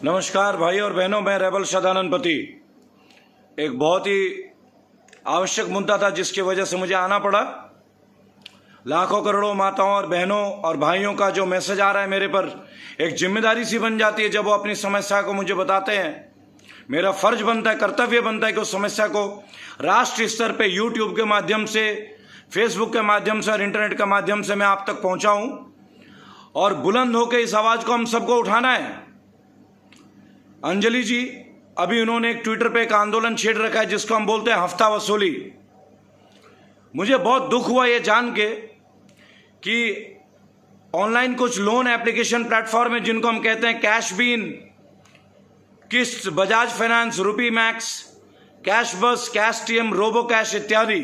नमस्कार भाई और बहनों, मैं रेबल सदानंद पति। एक बहुत ही आवश्यक मुद्दा था जिसकी वजह से मुझे आना पड़ा। लाखों करोड़ों माताओं और बहनों और भाइयों का जो मैसेज आ रहा है मेरे पर, एक जिम्मेदारी सी बन जाती है जब वो अपनी समस्या को मुझे बताते हैं। मेरा फर्ज बनता है, कर्तव्य बनता है कि उस समस्या को राष्ट्रीय स्तर पे यूट्यूब के माध्यम से, फेसबुक के माध्यम से और इंटरनेट के माध्यम से मैं आप तक पहुंचाऊं और बुलंद होकर इस आवाज को हम सबको उठाना है। अंजलि जी, अभी उन्होंने एक ट्विटर पे एक आंदोलन छेड़ रखा है जिसको हम बोलते हैं हफ्ता वसूली। मुझे बहुत दुख हुआ ये जान के कि ऑनलाइन कुछ लोन एप्लीकेशन प्लेटफॉर्म है जिनको हम कहते हैं कैश बीन, किस्त, बजाज फाइनेंस, रुपी मैक्स, कैश बस, कैश टीएम, रोबो कैश इत्यादि।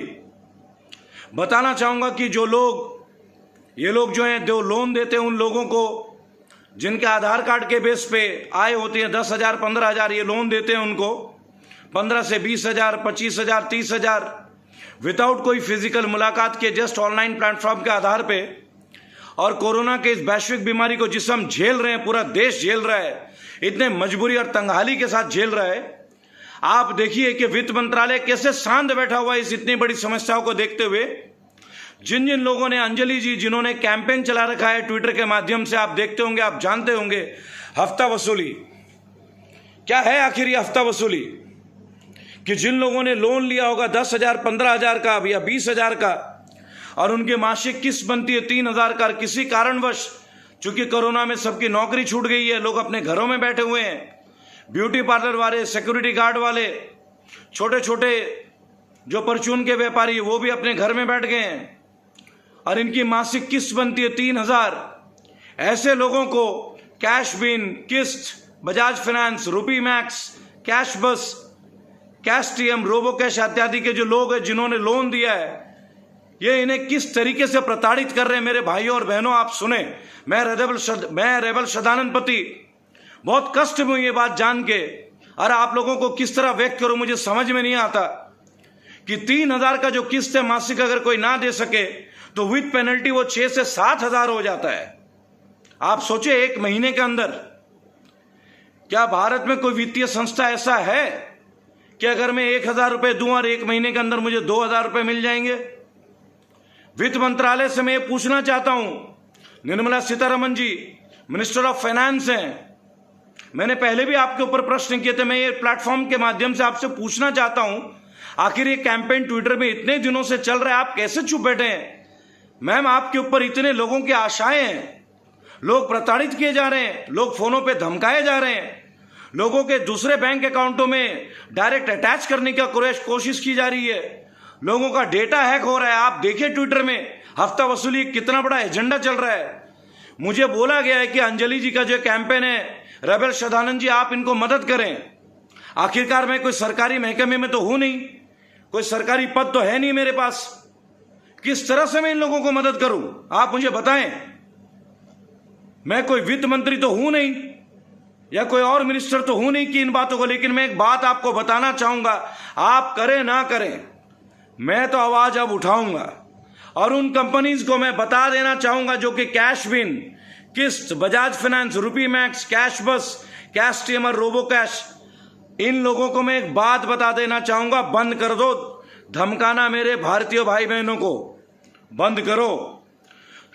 बताना चाहूंगा कि ये लोग जो हैं जो लोन देते हैं उन लोगों को जिनके आधार कार्ड के बेस पे आय होती है 10,000, 15,000, ये लोन देते हैं उनको 15 से 20,000, 25,000, 30,000 विदाउट कोई फिजिकल मुलाकात के, जस्ट ऑनलाइन प्लेटफॉर्म के आधार पे। और कोरोना के इस वैश्विक बीमारी को जिस हम झेल रहे हैं, पूरा देश झेल रहा है, इतने मजबूरी और तंगहाली के साथ झेल रहा है। आप देखिए कि वित्त मंत्रालय कैसे शांत बैठा हुआ है इस इतनी बड़ी समस्याओं को देखते हुए। जिन जिन लोगों ने, अंजलि जी, जिन्होंने कैंपेन चला रखा है ट्विटर के माध्यम से, आप देखते होंगे, आप जानते होंगे हफ्ता वसूली क्या है। आखिर ये हफ्ता वसूली कि जिन लोगों ने लोन लिया होगा 10,000, 15,000 का या 20,000 का और उनकी मासिक किस्त बनती है 3,000 का, किसी कारणवश चूंकि कोरोना में सबकी नौकरी छूट गई है, लोग अपने घरों में बैठे हुए हैं, ब्यूटी पार्लर वाले, सिक्योरिटी गार्ड वाले, छोटे छोटे जो परचून के व्यापारी, वो भी अपने घर में बैठ गए हैं और इनकी मासिक किस्त बनती है 3,000। ऐसे लोगों को कैश बिन, किस्त, बजाज फाइनेंस, रुपी मैक्स, कैश बस, कैश टीएम, रोबो कैश इत्यादि के जो लोग हैं जिन्होंने लोन दिया है, ये इन्हें किस तरीके से प्रताड़ित कर रहे हैं। मेरे भाइयों और बहनों, आप सुने। मैं रेबल सदानंद पति बहुत कष्ट में ये बात जान के, और आप लोगों को किस तरह व्यक्त करूं मुझे समझ में नहीं आता कि 3,000 का जो किस्त है मासिक, अगर कोई ना दे सके तो विद पेनल्टी वो 6 से 7,000 हो जाता है। आप सोचे, एक महीने के अंदर। क्या भारत में कोई वित्तीय संस्था ऐसा है कि अगर मैं 1,000 रुपए दूं और एक महीने के अंदर मुझे 2,000 रुपए मिल जाएंगे? वित्त मंत्रालय से मैं ये पूछना चाहता हूं, Nirmala Sitharaman ji minister of finance हैं, मैंने पहले भी आपके ऊपर प्रश्न किए थे, मैं ये प्लेटफॉर्म के माध्यम से आपसे पूछना चाहता हूं, आखिर ये कैंपेन ट्विटर में इतने दिनों से चल रहा है, आप कैसे चुप बैठे हैं? मैम, आपके ऊपर इतने लोगों की आशाएं हैं, लोग प्रताड़ित किए जा रहे हैं, लोग फोनों पे धमकाए जा रहे हैं, लोगों के दूसरे बैंक अकाउंटों में डायरेक्ट अटैच करने की कोशिश की जा रही है, लोगों का डेटा हैक हो रहा है। आप देखिए ट्विटर में हफ्ता वसूली कितना बड़ा एजेंडा चल रहा है। मुझे बोला गया है कि अंजलि जी का जो कैंपेन है, रेबल सदानंद जी, आप इनको मदद करें। आखिरकार मैं कोई सरकारी महकमे में तो हूं नहीं, कोई सरकारी पद तो है नहीं मेरे पास, किस तरह से मैं इन लोगों को मदद करूं? आप मुझे बताएं। मैं कोई वित्त मंत्री तो हूं नहीं या कोई और मिनिस्टर तो हूं नहीं कि इन बातों को, लेकिन मैं एक बात आपको बताना चाहूंगा, आप करें ना करें, मैं तो आवाज अब उठाऊंगा और उन कंपनीज को मैं बता देना चाहूंगा जो कि कैश बिन, किस्त, बजाज फाइनेंस, रुपी मैक्स, कैश बस, कैश टीएम और रोबो कैश, इन लोगों को मैं एक बात बता देना चाहूंगा, बंद कर दो धमकाना। मेरे भारतीय भाई बहनों को बंद करो।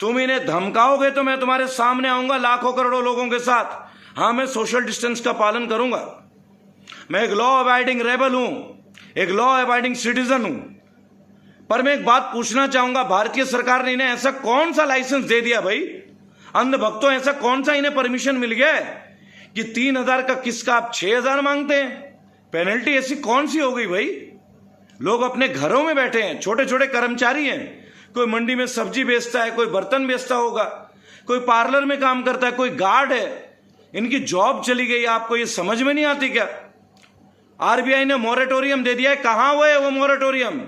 तुम इन्हें धमकाओगे तो मैं तुम्हारे सामने आऊंगा लाखों करोड़ों लोगों के साथ। हां, मैं सोशल डिस्टेंस का पालन करूंगा, मैं एक लॉ अबाइडिंग रेबल हूं, एक लॉ अबाइडिंग सिटीजन हूं। पर मैं एक बात पूछना चाहूंगा, भारतीय सरकार ने इन्हें ऐसा कौन सा लाइसेंस दे दिया भाई? अंधभक्तों, ऐसा कौन सा इन्हें परमिशन मिल गया है कि 3,000 का किस्त का आप 6,000 मांगते हैं? पेनल्टी ऐसी कौन सी हो गई भाई? लोग अपने घरों में बैठे हैं, छोटे छोटे कर्मचारी हैं, कोई मंडी में सब्जी बेचता है, कोई बर्तन बेचता होगा, कोई पार्लर में काम करता है, कोई गार्ड है, इनकी जॉब चली गई। आपको ये समझ में नहीं आती क्या? आरबीआई ने मोरेटोरियम दे दिया है, कहां वो है वो मोरेटोरियम?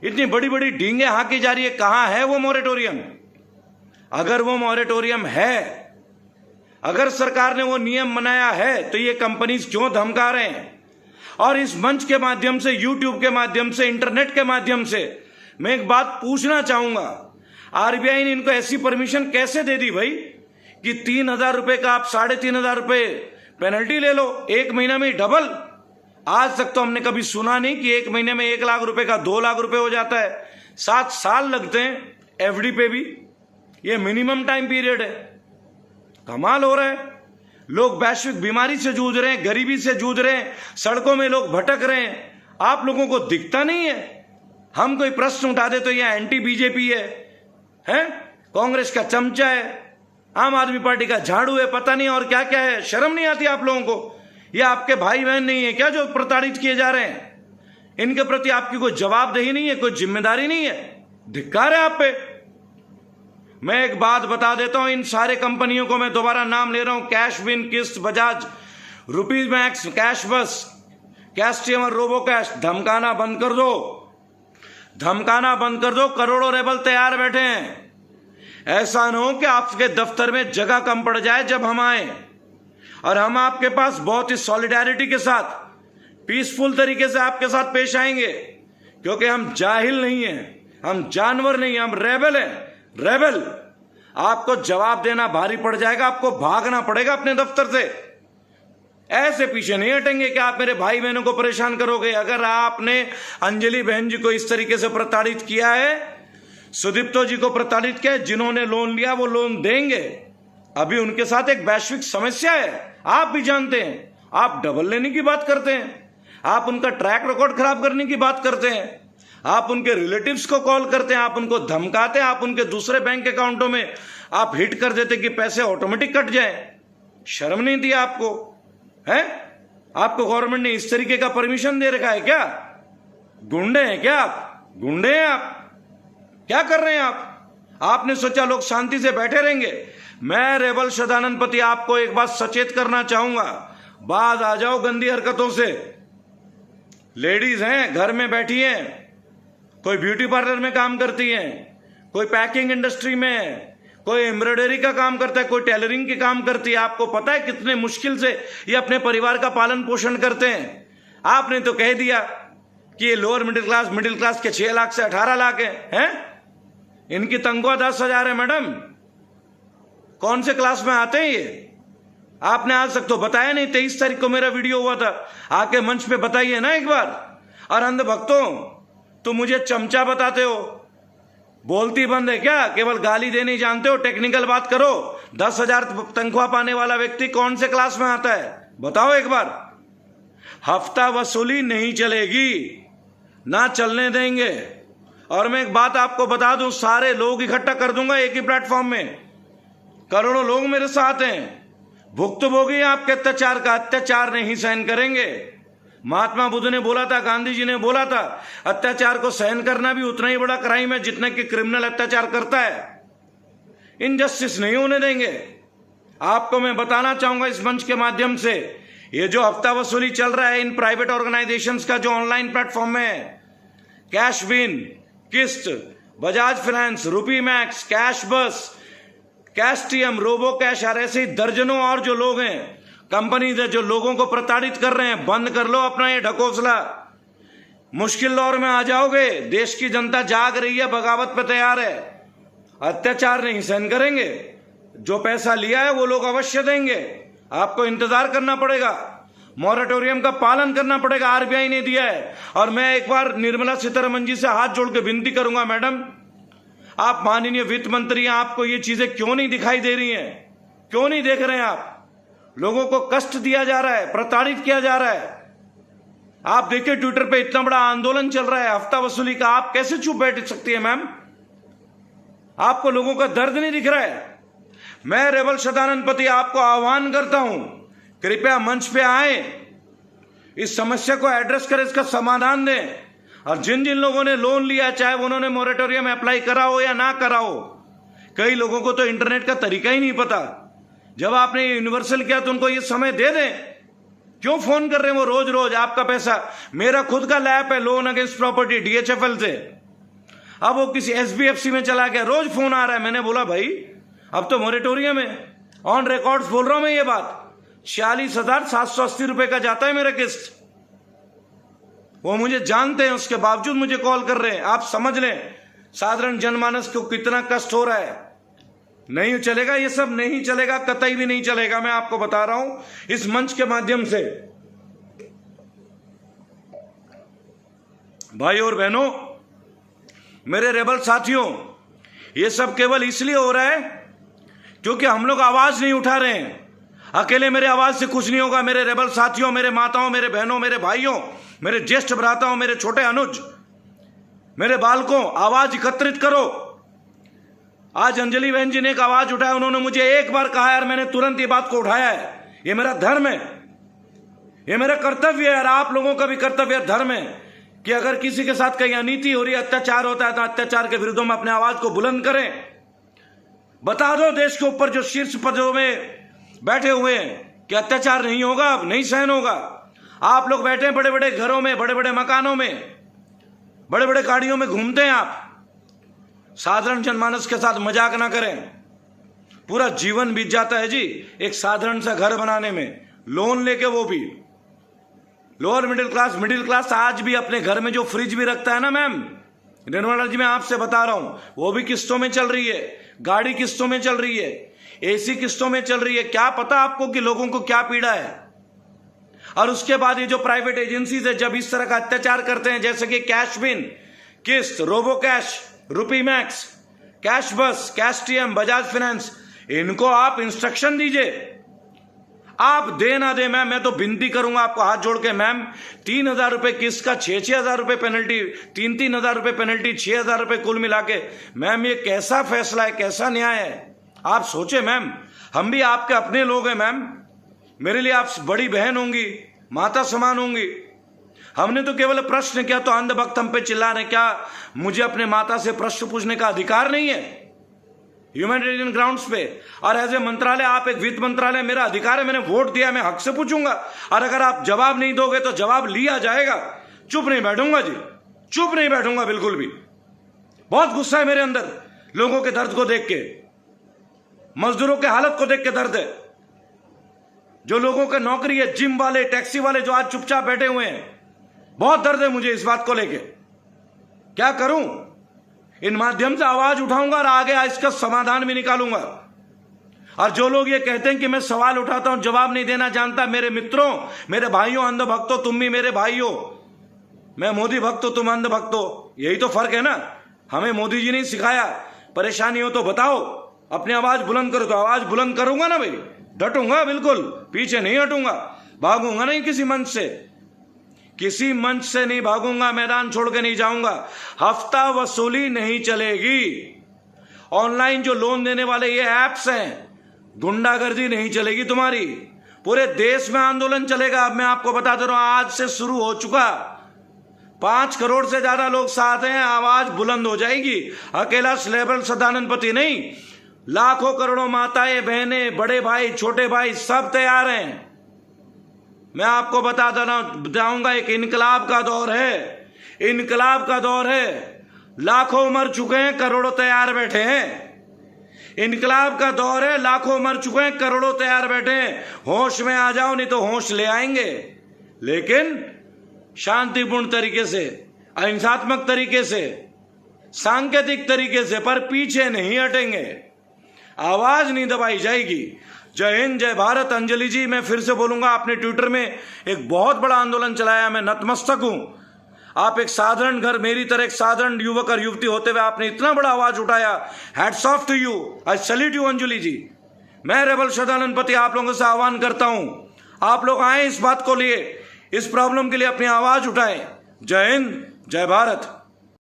इतनी बड़ी बड़ी डींगे हाकी जा रही है, कहां है वो मोरेटोरियम? अगर वो मोरेटोरियम है, अगर सरकार ने वो नियम बनाया है, तो ये कंपनीज क्यों धमका रहे हैं? और इस मंच के माध्यम से, यूट्यूब के माध्यम से, इंटरनेट के माध्यम से मैं एक बात पूछना चाहूंगा, आरबीआई ने इनको ऐसी परमिशन कैसे दे दी भाई कि 3,000 रुपए का आप 3,500 रुपए पेनल्टी ले लो, 1 महीना में डबल। आज तक तो हमने कभी सुना नहीं कि 1 महीने में 1 लाख रुपए का 2 लाख रुपए हो जाता है। 7 साल लगते हैं एफडी पे भी, ये मिनिमम टाइम पीरियड है। कमाल हो रहा है। लोग वैश्विक बीमारी से जूझ रहे हैं, गरीबी से जूझ रहे हैं, सड़कों में लोग भटक रहे हैं, आप लोगों को दिखता नहीं है। हम कोई प्रश्न उठा दे तो यह एंटी बीजेपी है, कांग्रेस का चमचा है, आम आदमी पार्टी का झाड़ू है, पता नहीं और क्या क्या है। शर्म नहीं आती आप लोगों को? ये आपके भाई बहन नहीं है क्या जो प्रताड़ित किए जा रहे हैं? इनके प्रति आपकी कोई जवाबदेही नहीं है, कोई जिम्मेदारी नहीं है? धिक्कार है आप पे। मैं एक बात बता देता हूं, इन सारे कंपनियों को मैं दोबारा नाम ले रहा हूं, कैश विन, किस्त, बजाज, रुपीज मैक्स, कैश बस, कैस्टियम और रोबो कैश, धमकाना बंद कर दो, धमकाना बंद कर दो। करोड़ों रेबल तैयार बैठे हैं। ऐसा न हो कि आपके दफ्तर में जगह कम पड़ जाए जब हम आए, और हम आपके पास बहुत ही सॉलिडेरिटी के साथ, पीसफुल तरीके से आपके साथ पेश आएंगे, क्योंकि हम जाहिल नहीं हैं, हम जानवर नहीं, हम रेबल हैं, रेबल। आपको जवाब देना भारी पड़ जाएगा, आपको भागना पड़ेगा अपने दफ्तर से। ऐसे पीछे नहीं हटेंगे कि आप मेरे भाई बहनों को परेशान करोगे। अगर आपने अंजलि बहन जी को इस तरीके से प्रताड़ित किया है, सुदीप्तो जी को प्रताड़ित किया है, जिन्होंने लोन लिया वो लोन देंगे। अभी उनके साथ एक वैश्विक समस्या है, आप भी जानते हैं। आप डबल लेने की बात करते हैं, आप उनका ट्रैक रिकॉर्ड खराब करने की बात करते हैं, आप उनके रिलेटिव्स को कॉल करते हैं, आप उनको धमकाते हैं, आप उनके दूसरे बैंक अकाउंटों में आप हिट कर देते कि पैसे ऑटोमेटिक कट जाए। शर्म नहीं दी आपको? है आपको गवर्नमेंट ने इस तरीके का परमिशन दे रखा है क्या? गुंडे हैं क्या आप? गुंडे हैं आप? क्या कर रहे हैं आप? आपने सोचा लोग शांति से बैठे रहेंगे? मैं रेबल सदानंद पति आपको एक बात सचेत करना चाहूंगा, बाज आ जाओ गंदी हरकतों से। लेडीज हैं, घर में बैठी हैं, कोई ब्यूटी पार्लर में काम करती हैं, कोई पैकिंग इंडस्ट्री में है, कोई एम्ब्रॉयडरी का काम करता है, कोई टेलरिंग के काम करती है। आपको पता है कितने मुश्किल से ये अपने परिवार का पालन पोषण करते हैं? आपने तो कह दिया कि ये लोअर मिडिल क्लास के 6 लाख से 18 लाख हैं। इनकी तनख्वाह 10,000 है मैडम। कौन से क्लास में आते हैं ये? आपने आज तक तो बताया नहीं। 23 तारीख को मेरा वीडियो हुआ था, आके मंच पे बताइए ना एक बार। और अंधभक्तों, तो मुझे चमचा बताते हो, बोलती बंद है क्या? केवल गाली देनी जानते हो? टेक्निकल बात करो। 10,000 तनख्वाह पाने वाला व्यक्ति कौन से क्लास में आता है बताओ एक बार। हफ्ता वसूली नहीं चलेगी, ना चलने देंगे। और मैं एक बात आपको बता दूं, सारे लोग इकट्ठा कर दूंगा एक ही प्लेटफॉर्म में। करोड़ों लोग मेरे साथ हैं। भुक्तभोगी आपके अत्याचार का, अत्याचार नहीं सहन करेंगे। महात्मा बुद्ध ने बोला था, गांधी जी ने बोला था, अत्याचार को सहन करना भी उतना ही बड़ा क्राइम है जितना कि क्रिमिनल अत्याचार करता है। इनजस्टिस नहीं होने देंगे। आपको मैं बताना चाहूंगा इस मंच के माध्यम से, ये जो हफ्ता वसूली चल रहा है इन प्राइवेट ऑर्गेनाइजेशंस का, जो ऑनलाइन प्लेटफॉर्म है, कैश विन, किस्त, बजाज फाइनेंस, रुपी मैक्स, कैश बस, कैस्टियम, रोबो कैश, और ऐसे ही दर्जनों और जो लोग हैं, कंपनीज है जो लोगों को प्रताड़ित कर रहे हैं, बंद कर लो अपना ये ढकोसला। मुश्किल दौर में आ जाओगे। देश की जनता जाग रही है, बगावत पे तैयार है। अत्याचार नहीं सहन करेंगे। जो पैसा लिया है वो लोग अवश्य देंगे। आपको इंतजार करना पड़ेगा, मॉरेटोरियम का पालन करना पड़ेगा। आरबीआई ने दिया है। और मैं एक बार निर्मला सीतारमण जी से हाथ जोड़ के विनती करूंगा, मैडम आप माननीय वित्त मंत्री हैं, आपको ये चीजें क्यों नहीं दिखाई दे रही हैं? क्यों नहीं देख रहे हैं आप? लोगों को कष्ट दिया जा रहा है, प्रताड़ित किया जा रहा है। आप देखिए ट्विटर पे इतना बड़ा आंदोलन चल रहा है हफ्ता वसूली का, आप कैसे चुप बैठ सकती है मैम? आपको लोगों का दर्द नहीं दिख रहा है? मैं रेबल सदानंद पति आपको आह्वान करता हूं, कृपया मंच पे आए, इस समस्या को एड्रेस करें, इसका समाधान दें। और जिन जिन लोगों ने लोन लिया, चाहे उन्होंने मॉरेटोरियम अप्लाई करा हो या ना करा हो, कई लोगों को तो इंटरनेट का तरीका ही नहीं पता। जब आपने ये यूनिवर्सल किया तो उनको ये समय दे दें। क्यों फोन कर रहे हैं वो रोज रोज? आपका पैसा, मेरा खुद का लैप है लोन अगेंस्ट प्रॉपर्टी DHFL से, अब वो किसी SBFC में चला गया, रोज फोन आ रहा है। मैंने बोला भाई अब तो मॉरेटोरियम है, ऑन रिकॉर्ड्स बोल रहा हूं मैं ये बात। 46,780 रुपए का जाता है मेरा किस्त। वो मुझे जानते हैं, उसके बावजूद मुझे कॉल कर रहे हैं। आप समझ लें साधारण जनमानस को कितना कष्ट हो रहा है। नहीं चलेगा, ये सब नहीं चलेगा, कतई भी नहीं चलेगा। मैं आपको बता रहा हूं इस मंच के माध्यम से। भाई और बहनों, मेरे रेबल साथियों, ये सब केवल इसलिए हो रहा है क्योंकि हम लोग आवाज नहीं उठा रहे हैं। अकेले मेरे आवाज से कुछ नहीं होगा। मेरे रेबल साथियों, मेरे माताओं, मेरे बहनों, मेरे भाइयों, मेरे ज्येष्ठ भ्राताओं, मेरे छोटे अनुज, मेरे बालकों, आवाज एकत्रित करो। आज अंजलि बहन जी ने एक आवाज उठाया, उन्होंने मुझे एक बार कहा यार, मैंने तुरंत ये बात को उठाया है। ये मेरा धर्म है, ये मेरा कर्तव्य है, और आप लोगों का भी कर्तव्य है, धर्म है कि अगर किसी के साथ कहीं अनीति हो रही है, अत्याचार होता है, तो अत्याचार के विरुद्ध में अपने आवाज को बुलंद करें। बता दो देश के ऊपर जो शीर्ष पदों में बैठे हुए हैं कि अत्याचार नहीं होगा, अब नहीं सहन होगा। आप लोग बैठे हैं बड़े बड़े घरों में, बड़े बड़े मकानों में, बड़े बड़े गाड़ियों में घूमते हैं। आप साधारण जनमानस के साथ मजाक ना करें। पूरा जीवन बीत जाता है जी एक साधारण सा घर बनाने में, लोन लेके, वो भी लोअर मिडिल क्लास आज भी अपने घर में जो फ्रिज भी रखता है ना मैम, निर्मला जी मैं आपसे बता रहा हूं, वो भी किस्तों में चल रही है, गाड़ी किस्तों में चल रही है, एसी किस्तों में चल रही है। क्या पता आपको कि लोगों को क्या पीड़ा है। और उसके बाद ये जो प्राइवेट एजेंसीज है जब इस तरह का अत्याचार करते हैं, जैसे कि कैश बिन, किस्त, रोबो कैश, रुपी मैक्स, कैश बस, कैश टीएम, बजाज फाइनेंस, इनको आप इंस्ट्रक्शन दीजिए। आप दे ना दे मैम, मैं तो विनती करूंगा आपको हाथ जोड़ के मैम, 3,000 रुपए किस्त का 6,000 रुपए पेनल्टी, 3,000 रुपए पेनल्टी, 6,000 रुपए कुल मिला के। मैम ये कैसा फैसला है, कैसा न्याय है, आप सोचे मैम। हम भी आपके अपने लोग हैं मैम, मेरे लिए आप बड़ी बहन होंगी, माता समान होंगी। हमने तो केवल प्रश्न किया तो अंधभक्त हम पे चिल्ला रहे। क्या मुझे अपने माता से प्रश्न पूछने का अधिकार नहीं है ह्यूमैनिटेरियन ग्राउंड्स पे? और एज ए मंत्रालय, आप एक वित्त मंत्रालय, मेरा अधिकार है, मैंने वोट दिया, मैं हक से पूछूंगा। और अगर आप जवाब नहीं दोगे तो जवाब लिया जाएगा। चुप नहीं बैठूंगा जी, चुप नहीं बैठूंगा बिल्कुल भी। बहुत गुस्सा है मेरे अंदर लोगों के दर्द को देख के, मजदूरों के हालत को देख के दर्द है। जो लोगों के नौकरी है, जिम वाले, टैक्सी वाले जो आज चुपचाप बैठे हुए हैं, बहुत दर्द है मुझे इस बात को लेके। क्या करूं? इन माध्यम से आवाज उठाऊंगा और आगे इसका समाधान भी निकालूंगा। और जो लोग ये कहते हैं कि मैं सवाल उठाता हूं, जवाब नहीं देना जानता, मेरे मित्रों, मेरे भाइयों, अंध भक्तों, तुम भी मेरे भाई हो। मैं मोदी भक्त हो, तुम अंध भक्त हो, यही तो फर्क है ना। हमें मोदी जी ने सिखाया, परेशानी हो तो बताओ, अपनी आवाज बुलंद करो। तो आवाज बुलंद करूंगा ना भाई, डटूंगा बिल्कुल, पीछे नहीं हटूंगा, भागूंगा नहीं किसी मंच से, किसी मंच से नहीं भागूंगा, मैदान छोड़ के नहीं जाऊंगा। हफ्ता वसूली नहीं चलेगी। ऑनलाइन जो लोन देने वाले ये ऐप्स हैं, गुंडागर्दी नहीं चलेगी तुम्हारी। पूरे देश में आंदोलन चलेगा। अब मैं आपको बता दे रहा हूं, आज से शुरू हो चुका। 5 करोड़ से ज्यादा लोग साथ हैं, आवाज बुलंद हो जाएगी। अकेला लेबल सदानंद पति नहीं, लाखों करोड़ों माताएं, बहनें, बड़े भाई, छोटे भाई सब तैयार हैं। मैं आपको बताऊंगा, एक इनकलाब का दौर है, इनकलाब का दौर है। लाखों मर चुके हैं, करोड़ों तैयार बैठे हैं। इनकलाब का दौर है, लाखों मर चुके हैं, करोड़ों तैयार बैठे हैं। होश में आ जाओ, नहीं तो होश ले आएंगे, लेकिन शांतिपूर्ण तरीके से, अहिंसात्मक तरीके से, सांकेतिक तरीके से, पर पीछे नहीं हटेंगे। आवाज नहीं दबाई जाएगी। जय हिंद, जय भारत। अंजलि जी, मैं फिर से बोलूंगा, आपने ट्विटर में एक बहुत बड़ा आंदोलन चलाया, मैं नतमस्तक हूं। आप एक साधारण घर, मेरी तरह एक साधारण युवक और युवती होते हुए आपने इतना बड़ा आवाज उठाया। Hats off to you, I salute you Anjali ji. मैं रेबल सदानंद पति आप लोगों से आह्वान करता हूं, आप लोग आए इस बात को लिए, इस प्रॉब्लम के लिए अपनी आवाज उठाएं। जय हिंद, जय भारत।